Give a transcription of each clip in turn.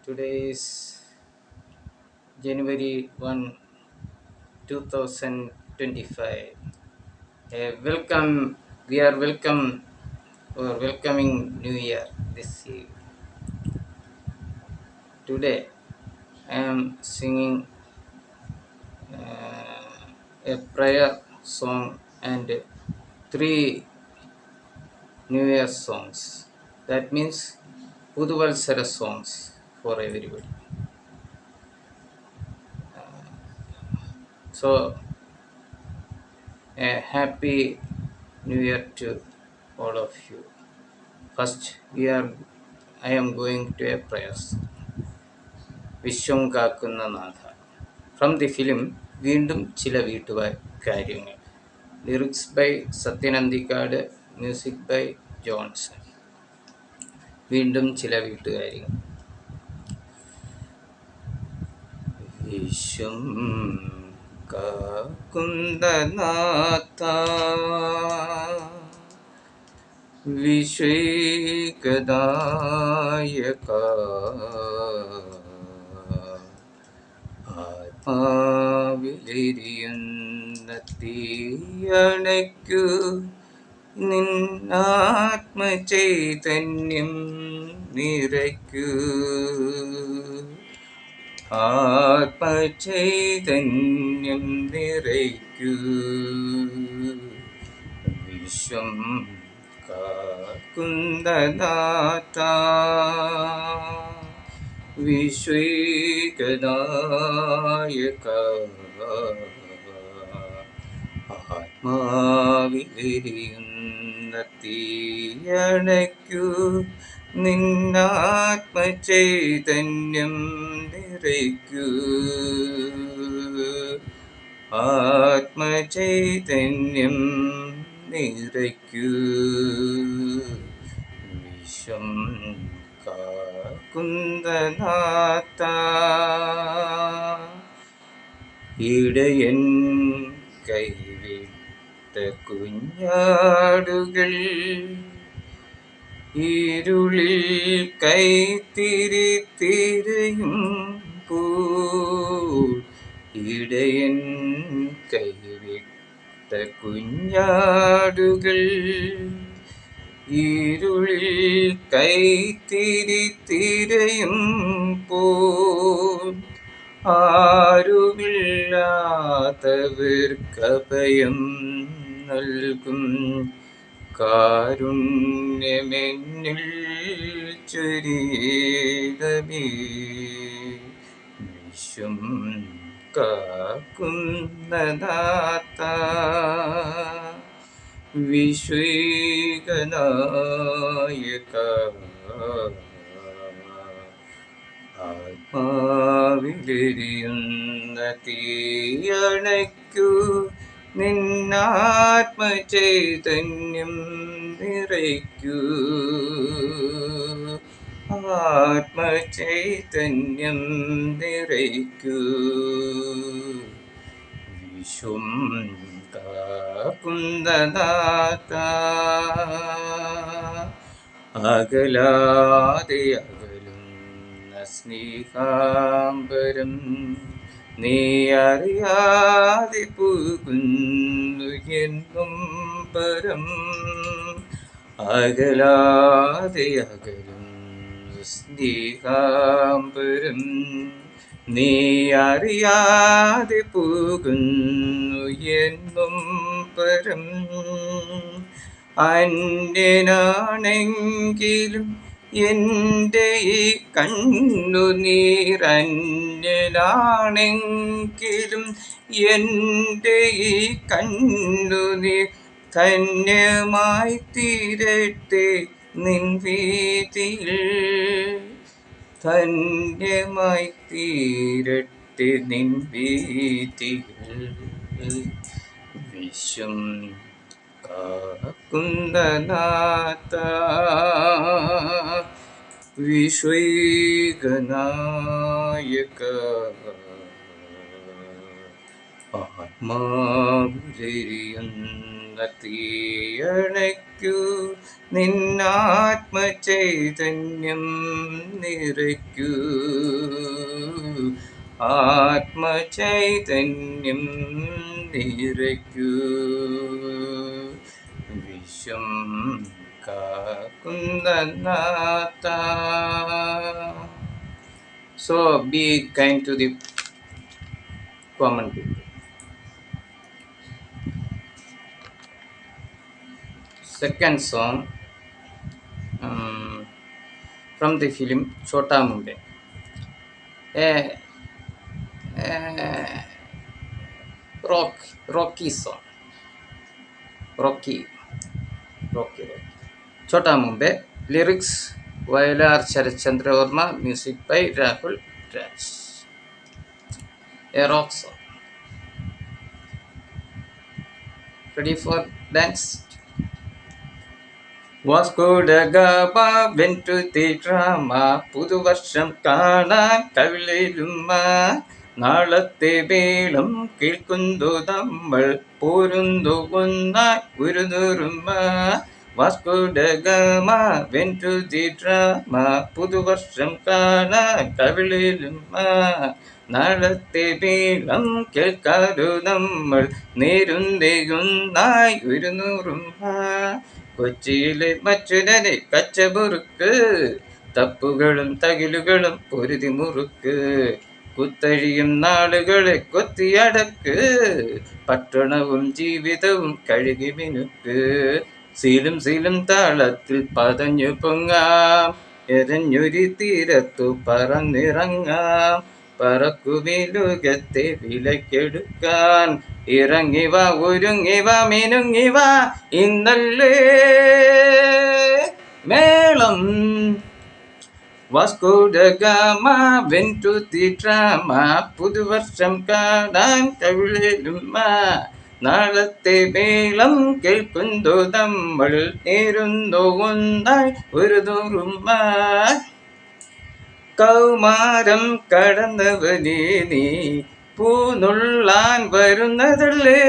Today is January 1, 2025. Welcome. We are welcome or welcoming New Year this year. Today, I am singing a prayer song and three New Year songs. That means Puduvalsara songs for everybody. So, a happy New Year to all of you. First, I am going to a prayer. വിശ്വം കാക്കുന്ന നാഥ. From the film വീണ്ടും ചില വീട്ടുകാര്യങ്ങൾ. Lyrics by Sathyan Anthikad, music by Johnson. വീണ്ടും ചില വീട്ടുകാര്യങ്ങൾ. വിശ്വം കാക്കുന്ന നാഥ, വിശ്വൈകദായക, ആത്മാവിലെരിയുന്ന തീയണയ്ക്കു നിന്നാത്മചൈതന്യം നിറയ്ക്കൂ, ആത്മചൈതന്യം നിറയ്ക്കൂ. വിശ്വം കാക്കുന്ന നാഥ, വിശ്വൈകദായക, ആത്മാവിലെരിയുന്ന തീയണയ്ക്കു നിന്നാത്മചൈതന്യം നിറയ്ക്കൂ, ആത്മചൈതന്യം നിറയ്ക്കൂ. വിശ്വം കാക്കുന്ന നാഥ, ഇടയൻ കൈവിട്ട കുഞ്ഞാടുകൾ ഇരുളിൽ കൈത്തിരി തിരയുമ്പോൾ, ഇടയൻ കൈവിട്ട കുഞ്ഞാടുകൾ ഇരുളിൽ കൈത്തിരി തിരയുമ്പോൾ, ആരുമില്ലാത്തവർക്കഭയം നൽകും കാരുണ്യമെന്നിൽ ചൊരിയണമേ. വിശ്വം കാക്കുന്ന നാഥ, വിശ്വൈകദായക, ആത്മാവിലെരിയുന്ന തീയണയ്ക്കു നിന്നാത്മചൈതന്യം നിറയ്ക്കൂ, ആത്മചൈതന്യം നിറയ്ക്കൂ. വിശ്വം കാക്കുന്ന നാഥ, അകലാതെ അകലുന്ന സ്നേഹാംബരം നീ അറിയാതെ പോകുന്നു എന്നും പരം. അകലാതെ അകലുന്ന സ്നേഹാംബരം നീ അറിയാതെ പോകുന്നു എന്നും പരം. അന്യനാണെങ്കിലും എൻ്റെ ഈ കണ്ണുനീർ, അന്യനാണെങ്കിലും എൻ്റെ ഈ കണ്ണുനീർ ധന്യമായി തീരട്ടെ നിൻ വീതിയിൽ, ധന്യമായി തീരട്ടെ നിൻ വീതിയിൽ. വിശ്വം കാക്കുന്ന നാഥ, വിശ്വൈകദായക, ആത്മാവിലെരിയുന്ന തീയണയ്ക്കു നിന്നാത്മചൈതന്യം നിറയ്ക്കൂ, ആത്മചൈതന്യം നിറയ്ക്കൂ. വിശ്വം കാക്കുന്ന നാഥ. So be kind to the common people. Second song from the film Chhota Mumbai. Rocky song. Rocky. Chhota Mumbai. Lyrics Vayalar Sharachandra Verma. Music by Rahul Raj. A rock song. Ready for dance? Vasco da Gama went to the drama. പുതുവർഷം കാണാൻ കവിളിലുമ്മ. നാളത്തെ വേളം കേൾക്കുന്നു നമ്മൾ, പോരുന്നു ഒന്നായി ഉരുന്നുറുമ്മ. Vasco da Gama went to the drama. പുതുവർഷം കാണാൻ കവിളിലുമ്മ. നാളത്തെ വേളം കേൾക്കാലോ നമ്മൾ, നേരുന്നേയൊന്നായി ഉരുന്നുറുമ്മ. കൊച്ചിയിലെ മറ്റുരനെ കച്ചമുറുക്ക്, തപ്പുകളും തകിലുകളും പൊരുതി മുറുക്ക്. കുത്തഴിയും നാളുകളെ കൊത്തിയടക്ക്, പട്ടണവും ജീവിതവും കഴുകി മിനുക്ക്. സീലും സീലും താളത്തിൽ പതഞ്ഞു പൊങ്ങാം, എരഞ്ഞൊരി തീരത്തു പറന്നിറങ്ങാം. പറക്കുമീ ലോകത്തെ വിലക്കെടുക്കാൻ, ഇറങ്ങിവ ഒരുങ്ങിവ മിനുങ്ങിവ, ഇന്നല്ലേ മേളം. Vasco da Gama went to the drama. പുതുവർഷം കാണാൻ കവിളിലുമ്മ. നാളത്തെ മേളം കേൾക്കുന്നു നമ്മൾ, നേരുന്നു ഒന്നായി ഒരു നൂറുമ്മ. കൗമാരം കടന്നവനേ നീ പൂനുള്ളാൻ വരുന്നതല്ലേ.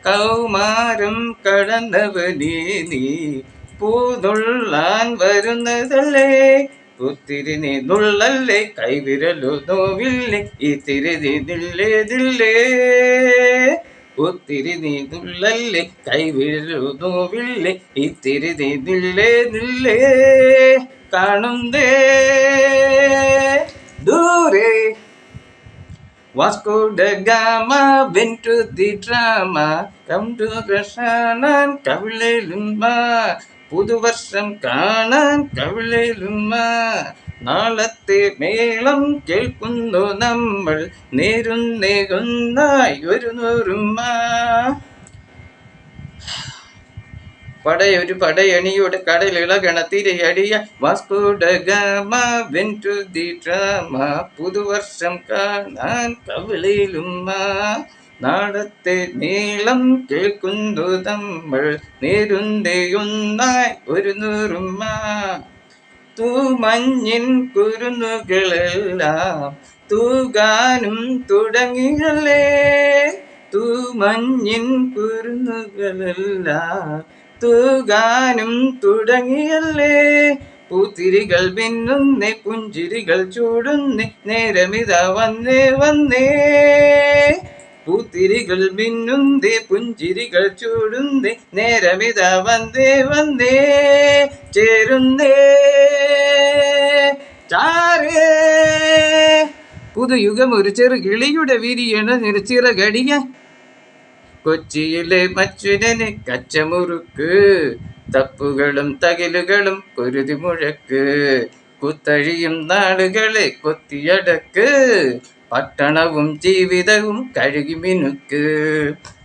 കൗമാരം കടന്നവനേ നീ പൂനുള്ളാൻ വരുന്നതല്ലേ. ഒത്തിരി നീ നുള്ളല്ലേ, കൈവിരലു നോവില്ലേ, ഈ തിരുതി നില്ലേതില്ലേ. ഒത്തിരി നീ നുള്ളല്ലേ, കൈവിരലു നോവില്ലേ, ഈ തിരുതി നില്ലേതില്ലേ. കാണുന്നേ ദൂരെ. Vasco da Gama went to the drama. Come to കാണാൻ കവിളിലുമ്മ. പുതുവർഷം കാണാൻ കവിളിലുമ്മ. നാളത്തെ മേളം കേൾക്കുന്നു നമ്മൾ, നേരുന്നേയൊന്നായി ഒരു നൂറുമ്മ. പടയൊരു പടയണിയുടെ കടലിളകണ തിരയടിയ. Vasco da Gama went to the drama. പുതുവർഷം കാണാൻ കവിളിലുമ്മ. നാളത്തെ നീളം കേൾക്കുന്നു നമ്മൾ, നേരുന്നേയൊന്നായി ഒരു നൂറുമ്മ. തൂമഞ്ഞിൻ കുരുന്നുകളെല്ലാം തൂകാനും തുടങ്ങിയല്ലേ. തൂമഞ്ഞിൻ കുരുന്നുകളെല്ലാം തൂകാനും തുടങ്ങിയല്ലേ. പൂത്തിരികൾ മിന്നുന്നേ, പുഞ്ചിരികൾ ചൂടുന്നേ, നേരമിതാ വന്നേ വന്നേ. പൂത്തിരികൾ മിന്നുന്നേ, പുഞ്ചിരികൾ ചൂടുന്നേ, നേരമിതാ വന്നേ വന്നേ. ചേരുന്നേ ചാരേ. പുതുയുഗം ഒരു ചെറു കിളിയുടെ വിരിയണ നിറച്ചിറകടിയ. കൊച്ചിയിലെ മച്ചുരന് കച്ചമുറുക്ക്, തപ്പുകളും തകിലുകളും പൊരുതി മുഴക്ക്. കുത്തഴിയും നാളുകളെ കൊത്തിയടക്ക്, പട്ടണവും ജീവിതവും കഴുകി മിനുക്ക്.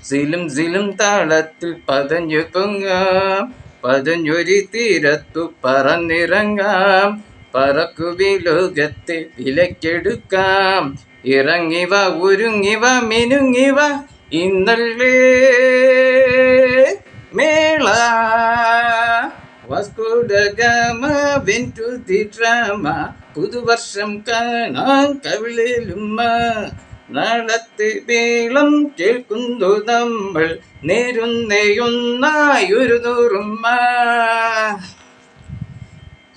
സിലും സിലും താളത്തിൽ പതഞ്ഞു പൊങ്ങാം, പതഞ്ഞൊരി തീരത്തു പറന്നിറങ്ങാം. പറക്കുവി ലോകത്തെ വിലക്കെടുക്കാം, ഇറങ്ങിവ ഒരുങ്ങിവ മിനുങ്ങിവ, ഇന്നല്ലേ മേള. Vasco da Gama went to the drama. പുതുവർഷം കാണാൻ കവിളിലുമ്മ. നാളത്തെ വേളം കേൾക്കുന്നു നമ്മൾ നേരുന്നയൊന്നായൊരു നൂറുമ്മ.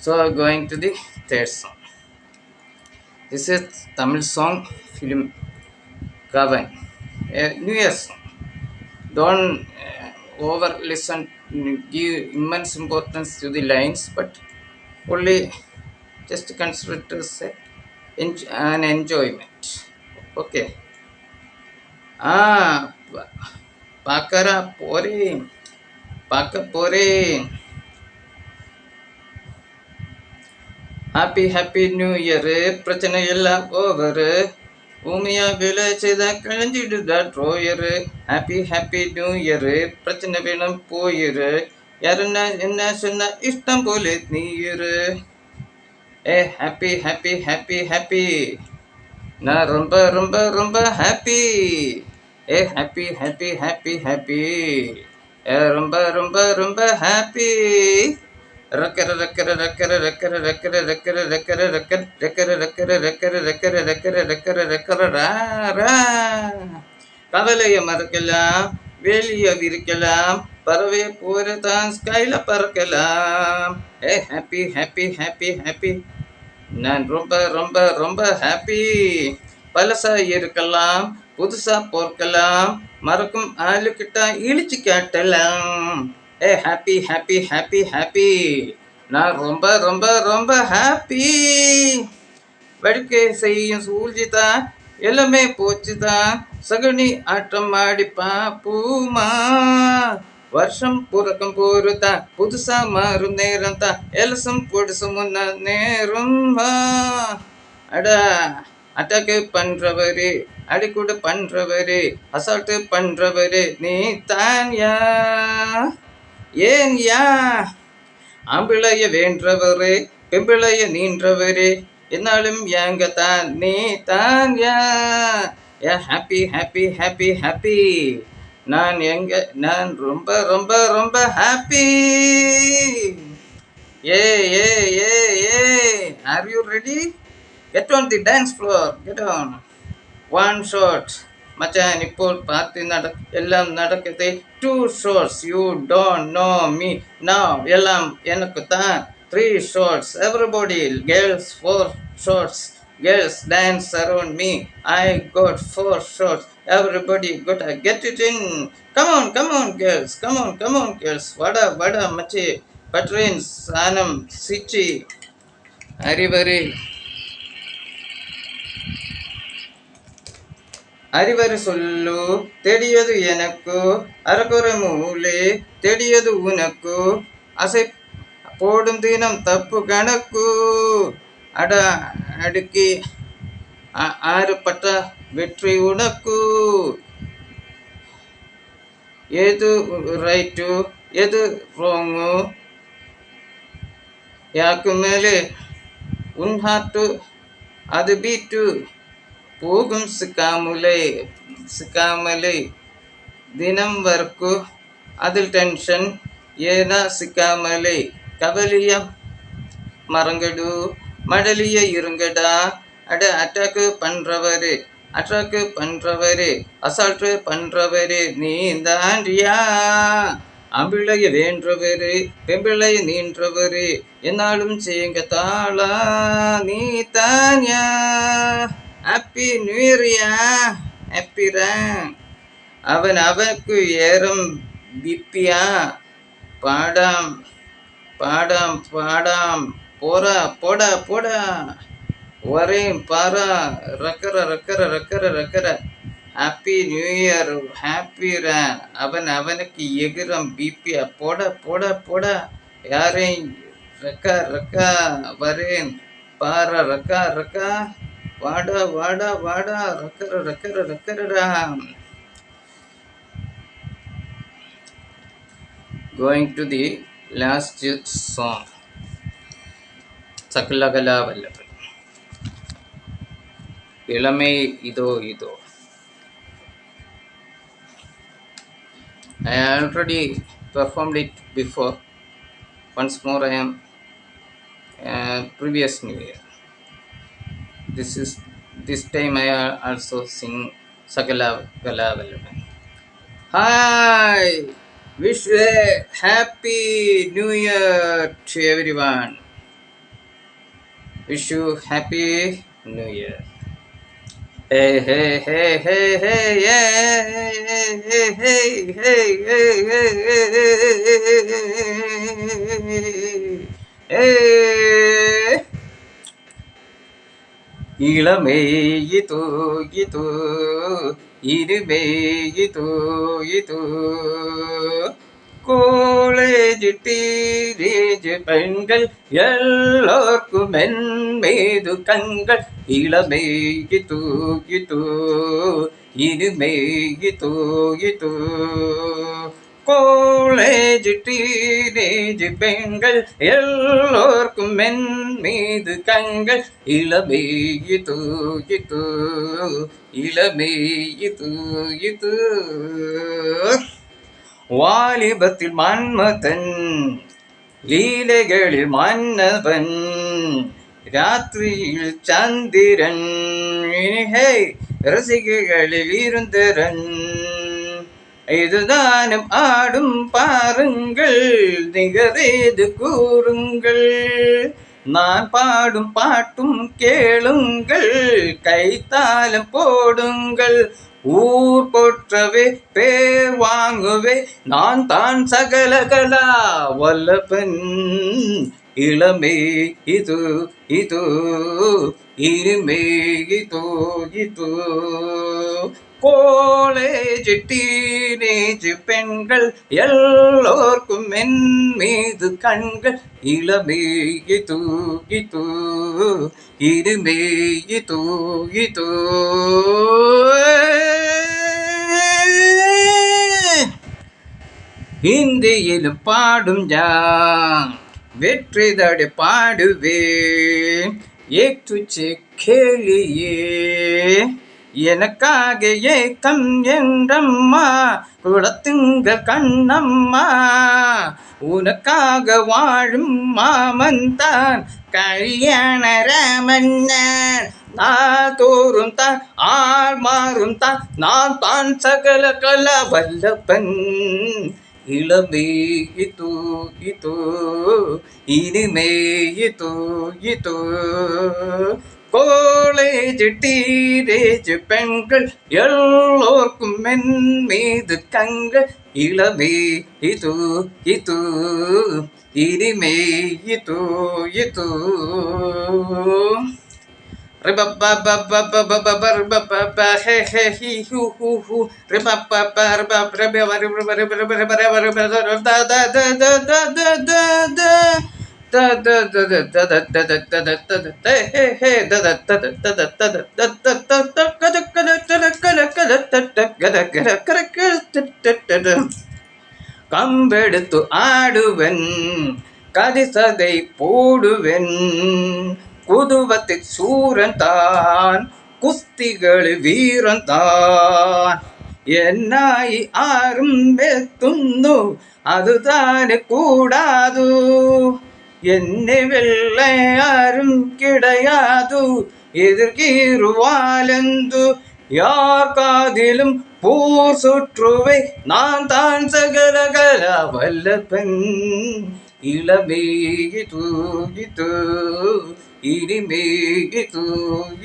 So going to the third song. This is Tamil song film Kavan, a New Year song. Don't over listen, give immense importance to the lines, but only just consider it as an enjoyment. Okay. Pakara pore, paka pore. Happy New Year, பிரச்சனை எல்லாம் over. பூமியா வேலை செய்த கழிஞ்சிடுதா ட்ரோயரு. Happy New Year, பிரச்சனை வேணும் போயிரு. யாருன்னா என்ன சொன்னா இஷ்டம் போல நீரு. Happy. நான் ரொம்ப ரொம்ப ரொம்ப ஹாப்பி. Happy. ரொம்ப ரொம்ப ரொம்ப ஹாப்பி. கவலைய மறக்கலாம், வேலிய விரிக்கலாம், பறவைய போறதான் ஸ்கைல பறக்கலாம். ஹாப்பி. நான் ரொம்ப ரொம்ப ரொம்ப ஹாப்பி. பழசா இருக்கலாம், புதுசா போர்க்கலாம், மறக்கும் ஆளுக்கிட்ட இழிச்சு காட்டலாம். ஹாப்பி. நான் ரொம்ப ரொம்ப ரொம்ப ஹாப்பி. வழுக்கை செய்யும் சூழ்ச்சிதான், எல்லாமே போச்சுதான், சகுனி ஆட்டம் ஆடி பாப்பூமா. வருஷம் பிறக்கும் போருதான், புதுசா மாறும் நேரம் தான், எலசம் பொடுசும் முன்ன நேரம் வா. அடா அட்டாக்கு பண்றவரு, அடிக்கூட பண்றவரு, அசால்ட்டு பண்றவரு நீ தான் யா. ஏன் யா? ஆம்பிளைய வேண்டவரு, பெம்பிளைய நீன்றவரு, என்னாலும் ஏங்க தான் நீ தான் யா. ஹாப்பி. நான் ரொம்ப ரொம்ப ரொம்ப happy. Are you ready? Get on the dance floor. Get on. One shot. மச்சான் இப்போ பார்த்து எல்லாம் நடக்குது. 2 shots. You don't know me now. எல்லாம் எனக்கு தான். 3 shots. Everybody. Girls 4 shots. Girls dance around me. I got 4 shots. Everybody gotta get it in. Come on girls. Come on girls. Vada machi. Patrin Sanam Sichi. அறிவரை சொல்லு தெரியது எனக்கு, அரகுறை மூலே தெரியது உனக்கு, அசை போடும் தினம் தப்பு கணக்கு. அடுக்கி ஆறுபட்ட வெற்றி உனக்கு. எது ரைட்டு எது ராங்கு, ಯಾಕು ಮೇಲೆ உன் ஹார்ட்டு அது பீட்டு. போகும் சிக்காமலே தினம் வரைக்கு அதில் டென்ஷன் ஏனா சிக்காமலே. கவலிய மறங்கடு மடலிய இருங்கடா. அட்டாக்கு பண்றவரு, அசால்ட்டு பண்றவரு நீ தாண்டியா. ஆம்பிளைய வேண்டவரு, பெம்பிளைய நீன்றவரு, என்னாலும் செய்யுங்க தாளா நீ தான்யா. Happy new இயர்யா. ஹாப்பிரா. அவனுக்கு ஏறும் பிப்பியா. பாடாம் போடா வரேன் பாரா. ரக்கர. ஹாப்பி நியூ இயர் ஹாப்பிரா. அவனுக்கு எகிரம் பிபியா. போடா யாரையும் ரக்கா வரேன் பாரா. ரக்கா வாடா ரக்கரா. Going to the last song. சகலகலா வல்லவன். இளமை இதோ. I already performed it before. Once more I am previous New Year. This is This time I also sing Sakala Galavalana. Hi! Wish a happy new year to everyone. Wish you happy new year. Hey, hey, hey, hey, hey, yeah, hey, hey, hey, hey, hey, hey, hey. இளமே இது இது இருமே இது இது கோலேஜ் டீரேஜ் பெண்கள் எல்லோர்க்கும் என் மீது கண்கள் இளமே இது இது இருமே இது இது கோலேஜ் டீனேஜ் பெண்கள் எல்லோர்க்கும் என் மீது கண்கள் இளமே இது இது இளமே இது இது வாலிபத்தில் மன்மதன் லீலைகளில் மன்னவன் ராத்திரியில் சந்திரன் ரசிகைகளில் இருந்தரன் இதுதானும் ஆடும் பாருங்கள் நிகரேது கூறுங்கள் நான் பாடும் பாட்டும் கேளுங்கள் கைத்தாளம் போடுங்கள் ஊர் போற்றவே பேர் வாங்குவே நான் தான் சகலகலா வல்லபன் இளமே இது இது இருமே இது இது கோலேஜ் டீனேஜ் பெண்கள் எல்லோர்க்கும் என் மீது கண்கள் இளமே இது இது இருமே இது இது ஹிந்தியிலும் பாடும் யான் வெற்றி தடை பாடுவேன் ஏக் துச்சே கேளியே எனக்காக ஏக்கம் என்றம்மா குளத்துங்கள் கண்ணம்மா உனக்காக வாழும் மாமன் தான் கல்யாண ராமன்னர் நான் தோறும் தான் ஆள் மாறும் தான் நான் தான் சகல கல வல்லப்பன் இளமே இது இது இனிமே இது இது கோலேஜ் டீனேஜ் பெண்கள் எல்லோர்க்கும் என் மீது கண்கள் இளமே இது இது இனிமே இது இது கம்பெடுத்து ஆடுவன் கதிசதை போடுவன் കുതുവത്തിൽ സൂരൻ താൻ കുസ്തികളിൽ വീരൻ താൻ എന്നായി ആരും എത്തുന്നു അതുതാന് കൂടാതു എന്നെ വെള്ളയാരും കിടയാതു എതിർക്കീറുവാലെന്തു யார் காதிலும் பூர் சுற்றுவை நான் தான் சகலகல வல்லபன் இளமே இது இது இனிமே இது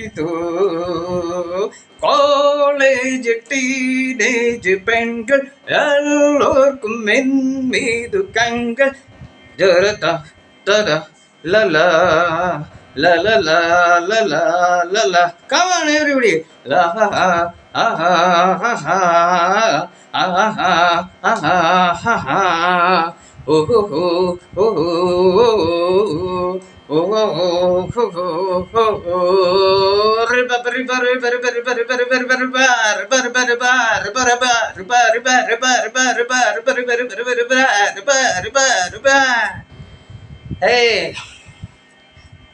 இது காலேஜ் டீனேஜ் பெண்கள் எல்லோர்க்கும் என் மீது கண்கள் ஜரதா தரா லலா la la la la la la la come on everybody la ha ha ha ha ha ha ha ha ha ha oh oh oh oh oh hey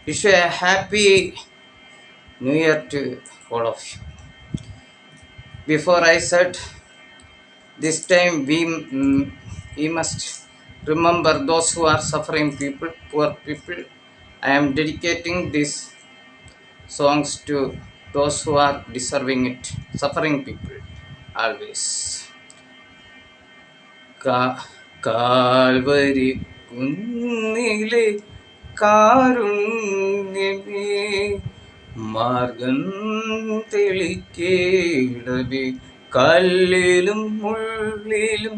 wish you a happy new year to all of you. Before I said, this time we must remember those who are suffering people, poor people. I am dedicating these songs to those who are deserving it, suffering people always. Calvary കുന്നിലെ കാരുണ്യമേ മാർഗം തെളിക്കേടവേ കല്ലിലും മുള്ളിലും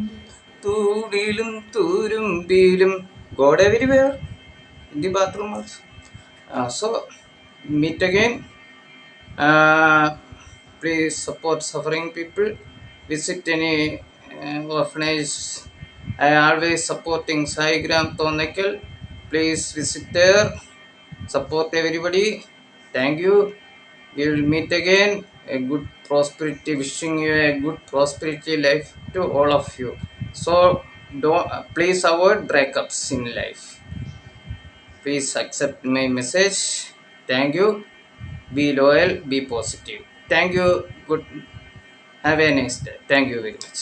തൂടിലും തുരുമ്പിലും God everywhere in the bathroom also. So meet again. Please support suffering people. Visit any orphanage. I always supporting Sai Gram Tonekal. Please visit there. Support everybody. Thank you. We will meet again. A good prosperity. Wishing you a good prosperity life to all of you. So don't please avoid breakups in life. Please accept my message. Thank you. Be loyal. Be positive. Thank you. Good. Have a nice day. Thank you very much.